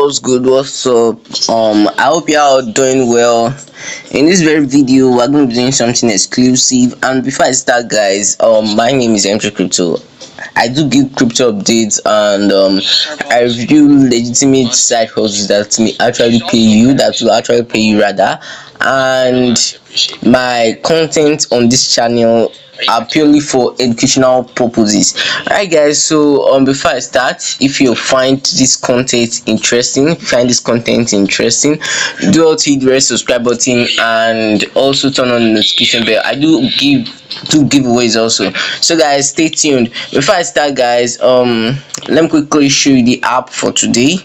What's good? What's up? I hope you are doing well. In this very video, we're going to be doing something exclusive. And before I start, guys, my name is Entry Crypto. I do give crypto updates, and I review legitimate side hustles that may actually pay you, that will actually pay you rather. And my content on this channel are purely for educational purposes. Alright, guys, so before I start, if you find this content interesting, do not hit the red subscribe button and also turn on the notification bell. I do give two giveaways also, so guys, stay tuned. Before I start, guys, let me quickly show you the app for today.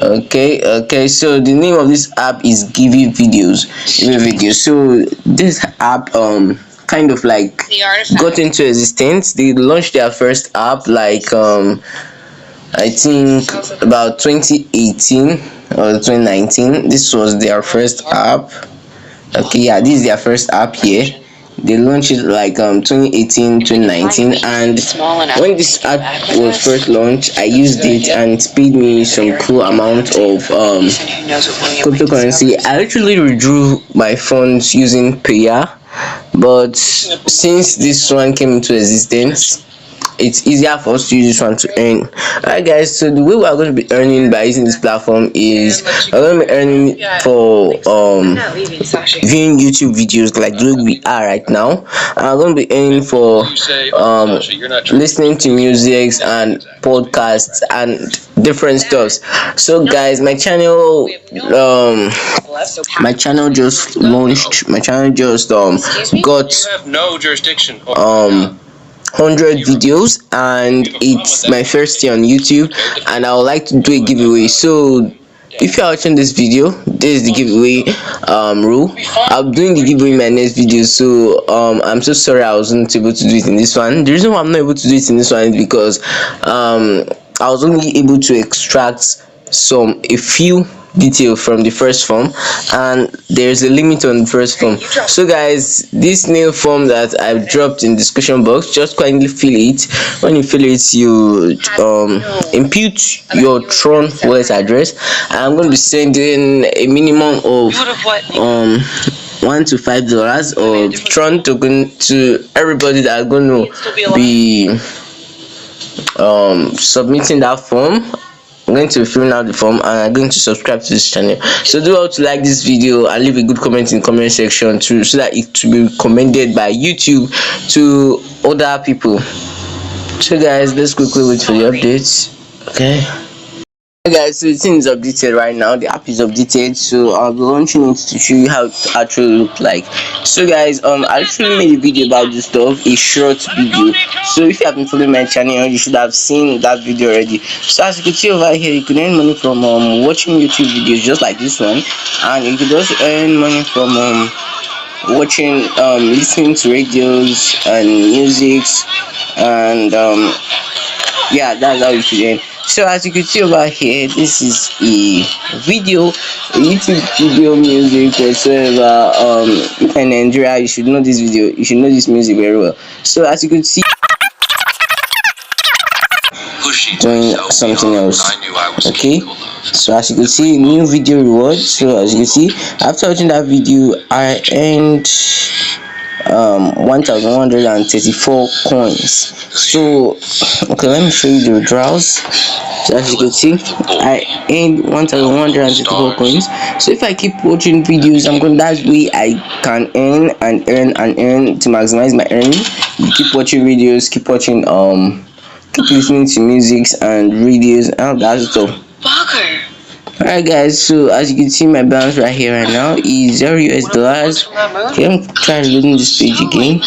Okay, so the name of this app is Giving Videos. So this app kind of like got into existence. They launched their first app like I think about 2018 or 2019. This was their first app. Okay, yeah, this is their first app here. They launched it like 2018, 2019, and when this app was first launched, I used it and it paid me some cool amount of cryptocurrency. I actually withdrew my funds using Paya, but since this one came into existence, it's easier for us to use this one to earn. Alright, guys, so the way we are going to be earning by using this platform is we're going to be earning for viewing YouTube videos like the way we are right now, and we're going to be earning for listening to music and podcasts and different stuffs. So guys, my channel just launched. My channel just got no jurisdiction 100 videos, and it's my first year on YouTube, and I would like to do a giveaway. So if you're watching this video, this is the giveaway rule. I'm doing the giveaway in my next video, so I'm so sorry I wasn't able to do it in this one. The reason why I'm not able to do it in this one is because I was only able to extract a few detail from the first form, and there's a limit on the first form. So guys, this new form that I've dropped in the description box, just kindly fill it. When you fill it, you impute your Tron wallet address. I'm going to be sending a minimum of $1 to $5 of Tron token to everybody that are going to be submitting that form. I'm going to be filling out the form, and I'm going to subscribe to this channel. So do all to like this video and leave a good comment in the comment section too, so that it will be recommended by YouTube to other people. So guys, let's quickly wait for the updates. Okay. Hey guys, so the thing is updated right now. The app is updated, so I'll be launching it to show you how it actually looks like. So guys, I actually made a video about this stuff, a short video. So if you have been following my channel, you should have seen that video already. So as you can see over here, you can earn money from watching YouTube videos just like this one, and you could also earn money from watching listening to radios and music, and yeah, that's how you should earn. So as you can see over here, this is a YouTube video, music, whatsoever. If in Nigeria, you should know this video, you should know this music very well. So as you can see, doing something else. Okay, so as you can see, new video reward. So as you can see, after watching that video, I earned 1134 coins. So okay, let me show you the withdrawals. So as you can see, I earned 1134 coins. So if I keep watching videos, that's way I can earn and earn to maximize my earning. You keep watching videos, keep listening to music and radios and that stuff. Alright guys, so as you can see, my balance right here right now is $0. Okay, I'm trying loading this page again.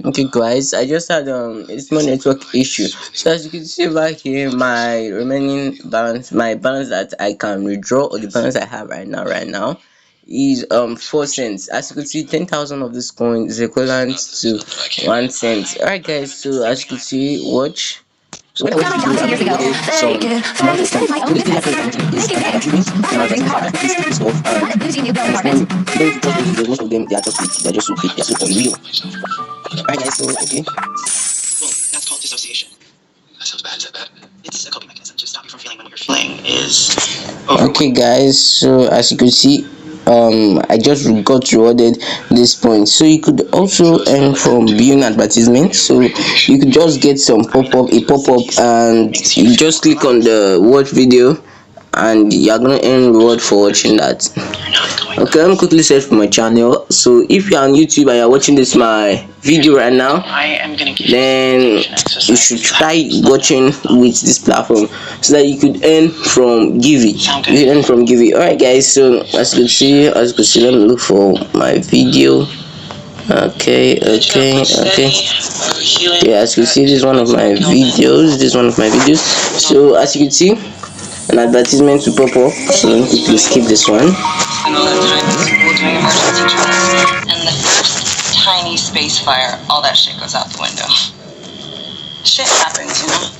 Okay guys, I just had a small network issue. So as you can see over here, my remaining balance, my balance that I can withdraw, or the balance I have right now is 4 cents. As you can see, 10,000 of this coin is equivalent to 1 cent. Alright guys, so as you can see, watch. So what I want to do is I'm going to do some most of them they are just so fake, they're so unreal. Alright guys, so okay. Well, that's called dissociation. That sounds bad, is that bad? It's a coping mechanism. Okay guys, so as you can see, I just got rewarded this point. So you could also earn from viewing advertisements. So you could just get some pop-up and you just click on the watch video and you're gonna earn reward for watching that. Okay, let me quickly search for my channel. So if you're on YouTube and you're watching this my video right now, then you should try watching with this platform so that you could earn from Givey. You can earn from Givey. Alright guys, so as you can see, let me look for my video. Okay. Yeah, as you can see, this is one of my videos. So as you can see, an advertisement will pop up, so let me quickly skip this one. And the first tiny space fire, all that shit goes out the window. Shit happens, you know.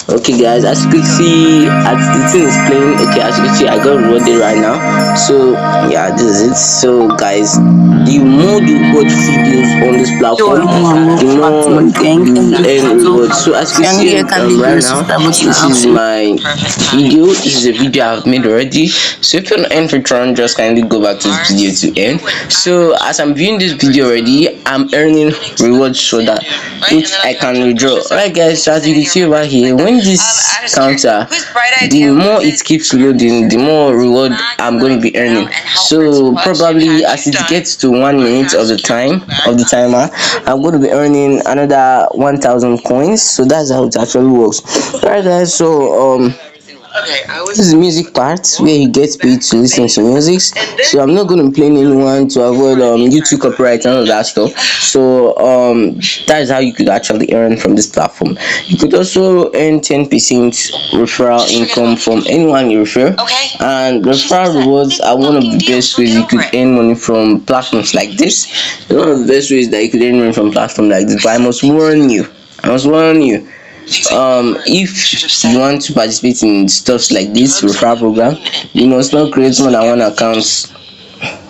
Okay guys, as you can see, as the thing is playing, okay, as you can see, I got rewarded right now. So yeah, this is it. So guys, the more you watch videos on this platform, the more you earn rewards. So as you can see, right now, this is my video. This is a video I've made already. So if you want to earn Patreon, just kindly go back to this video to earn. So as I'm viewing this video already, I'm earning rewards so that which I can withdraw. Alright guys, so as you can see over here, when this counter, the more it keeps loading, the more reward I'm going to be earning. So probably as it gets to 1 minute of the timer, I'm going to be earning another 1,000 coins. So that's how it actually works. Alright guys, so this is the music part where you get paid to listen to music. So I'm not going to be playing anyone to avoid YouTube copyright and all that stuff. So that is how you could actually earn from this platform. You could also earn 10% referral income from anyone you refer. And referral rewards are one of the best ways you could earn money from platforms like this. One of the best ways that you could earn money from platforms like this. But I must warn you, if you want to participate in stuff like this referral program, you must not create more than one account,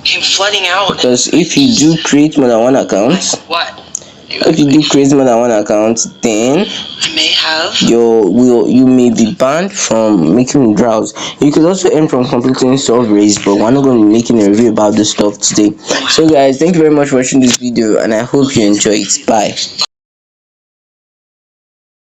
because if you do create more than one account, then you may be banned from making withdrawals. You could also earn from completing surveys, but we're not going to be making a review about this stuff today. So guys, thank you very much for watching this video and I hope you enjoy it. Bye.